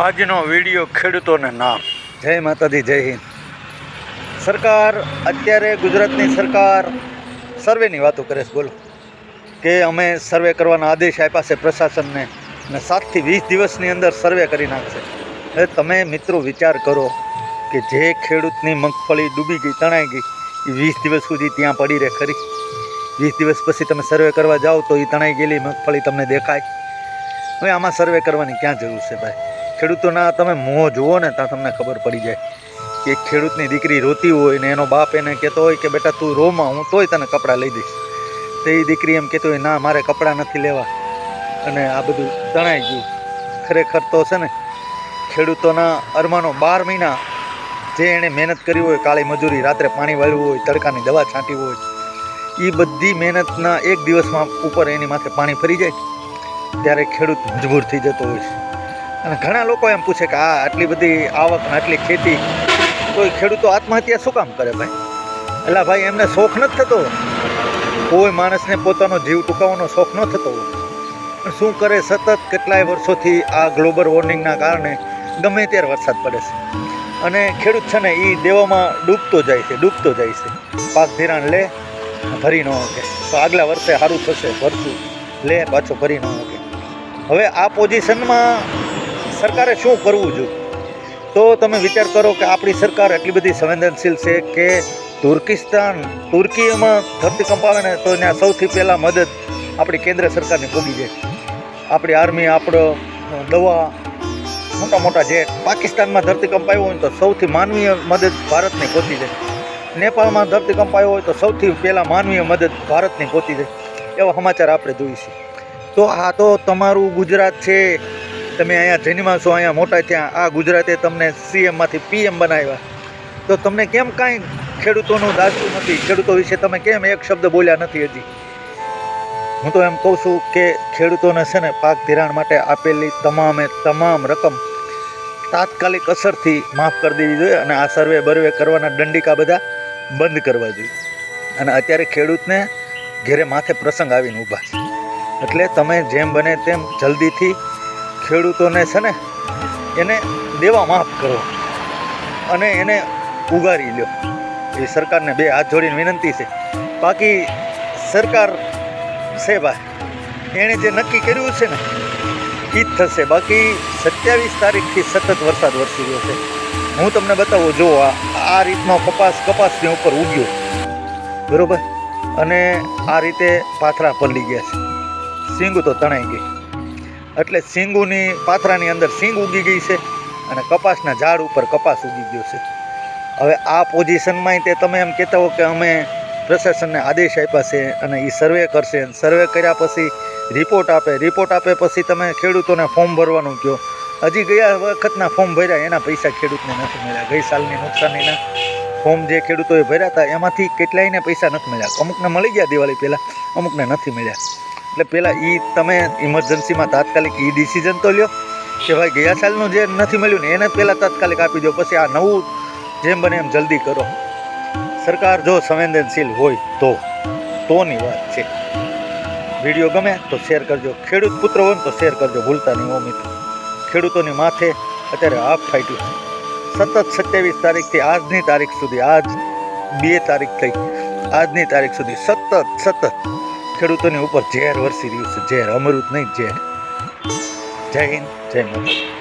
આજનો વિડીયો ખેડૂતોને નામ. જય માતાજી, જય હિન્દ. સરકાર અત્યારે ગુજરાતની સરકાર સર્વેની વાતો કરે છે. બોલો કે અમે સર્વે કરવાના આદેશ આપ્યા છે પ્રશાસનને અને 7 થી 20 દિવસની અંદર સર્વે કરી નાખશે. હવે તમે મિત્રો વિચાર કરો કે જે ખેડૂતની મગફળી ડૂબી ગઈ, તણાઈ ગઈ, એ 20 દિવસ સુધી ત્યાં પડી રહે ખરી? 20 દિવસ પછી તમે સર્વે કરવા જાઓ તો એ તણાઈ ગયેલી મગફળી તમને દેખાય? હવે આમાં સર્વે કરવાની ક્યાં જરૂર છે ભાઈ? ખેડૂતોના તમે મોં જુઓ ને ત્યાં તમને ખબર પડી જાય કે ખેડૂતની દીકરી રોતી હોય ને એનો બાપ એને કહેતો હોય કે બેટા તું રોમાં, હું તોય તને કપડાં લઈ દઈશ. તો એ દીકરી એમ કહેતો હોય ના, મારે કપડાં નથી લેવા, અને આ બધું તણાઈ ગયું. ખરેખર તો છે ને ખેડૂતોના અરમાનો 12 મહિના જે એણે મહેનત કરી હોય, કાળી મજૂરી, રાત્રે પાણી વાળ્યું હોય, તડકાની દવા છાંટી હોય, એ બધી મહેનતના એક દિવસમાં ઉપર એની માથે પાણી ફરી જાય ત્યારે ખેડૂત મજબૂર થઈ જતો હોય છે. અને ઘણા લોકો એમ પૂછે કે આ આટલી બધી આવક ને આટલી ખેતી, કોઈ ખેડૂતો આત્મહત્યા શું કામ કરે ભાઈ? એટલે ભાઈ એમને શોખ નથી થતો. કોઈ માણસને પોતાનો જીવ ટૂંકાવવાનો શોખ ન થતો હોય. પણ શું કરે, સતત કેટલાય વર્ષોથી આ ગ્લોબલ વોર્મિંગના કારણે ગમે ત્યારે વરસાદ પડે છે અને ખેડૂત છે ને એ દેવામાં ડૂબતો જાય છે. પાક ધિરાણ લે, ભરી ન શકે તો આગલા વર્ષે સારું થશે, ભરતું લે, પાછો ભરી ન શકે. હવે આ પોઝિશનમાં સરકારે શું કરવું જોઈએ? તો તમે વિચાર કરો કે આપણી સરકાર એટલી બધી સંવેદનશીલ છે કે તુર્કીમાં ધરતીકંપ આવે ને તો ત્યાં સૌથી પહેલાં મદદ આપણી કેન્દ્ર સરકારની પૂગી જાય. આપણી આર્મી, આપણો દવા, મોટા જેટ. પાકિસ્તાનમાં ધરતીકંપ આવ્યો હોય તો સૌથી માનવીય મદદ ભારતની પહોંચી જાય. નેપાળમાં ધરતીકંપ આવ્યો હોય તો સૌથી પહેલાં માનવીય મદદ ભારતની પહોંચી જાય. એવા સમાચાર આપણે જોઈશું. તો આ તો તમારું ગુજરાત છે. તમે અહીંયા જન્મ્યા છો, અહીંયા મોટા થયા. આ ગુજરાતે તમને CMમાંથી PM બનાવ્યા. તો તમને કેમ કાંઈ ખેડૂતોનું દાસતું નથી? ખેડૂતો વિશે તમે કેમ એક શબ્દ બોલ્યા નથી હજી? હું તો એમ કહું છું કે ખેડૂતોને છે ને પાક ધિરાણ માટે આપેલી તમામ રકમ તાત્કાલિક અસરથી માફ કરી દેવી જોઈએ અને આ સર્વે કરવાના દંડિકા બધા બંધ કરવા જોઈએ. અને અત્યારે ખેડૂતને ઘેરે માથે પ્રસંગ આવીને ઊભા છે. એટલે તમે જેમ બને તેમ જલ્દીથી ખેડૂતોને છે ને એને દેવા માફ કરો અને એને ઉગારી લો. એ સરકારને 2 હાથ જોડીને વિનંતી છે. બાકી સરકાર છે ભાઈ, એણે જે નક્કી કર્યું છે ને એ જ થશે. બાકી 27 તારીખથી સતત વરસાદ વરસી રહ્યો છે. હું તમને બતાવું, જો આ રીતનો કપાસની ઉપર ઉગ્યો બરાબર, અને આ રીતે પાથરા પલળી ગયા છે. સિંગુ તો તણાઈ ગઈ, એટલે સિંગુની પાથરાની અંદર સિંગ ઉગી ગઈ છે અને કપાસના ઝાડ ઉપર કપાસ ઉગી ગયો છે. હવે આ પોઝિશનમાં તે તમે એમ કહેતા હો કે અમે પ્રશાસનને આદેશ આપ્યા છે અને એ સર્વે કરશે. સર્વે કર્યા પછી રિપોર્ટ આપે પછી તમે ખેડૂતોને ફોર્મ ભરવાનું કહો. હજી ગયા વખતના ફોર્મ ભર્યા એના પૈસા ખેડૂતને નથી મળ્યા. ગઈ સાલની નુકસાનીના ફોર્મ જે ખેડૂતોએ ભર્યા હતા એમાંથી કેટલાયને પૈસા નથી મળ્યા. અમુકને મળી ગયા દિવાળી પહેલાં, અમુકને નથી મળ્યા. એટલે પહેલાં તમે ઇમરજન્સીમાં તાત્કાલિક ડિસિઝન તો લ્યો કે ભાઈ ગયા સાલનું જે નથી મળ્યું ને એને પહેલાં તાત્કાલિક આપી દો. પછી આ નવું જેમ બને એમ જલ્દી કરો. સરકાર જો સંવેદનશીલ હોય તોની વાત છે. વિડીયો ગમે તો શેર કરજો. ખેડૂત પુત્ર હોય તો શેર કરજો, ભૂલતા નહીં હો મિત્રો. ખેડૂતોની માથે અત્યારે હાફ ફાટ્યું છે. સતત 27 તારીખથી આજની તારીખ સુધી, આજ 2 તારીખ થઈ, આજની તારીખ સુધી સતત ખેડૂતોની ઉપર ઝેર વરસી રહ્યું છે. ઝેર, અમૃત નહીં, ઝેર. જય હિન્દ, જય માતા.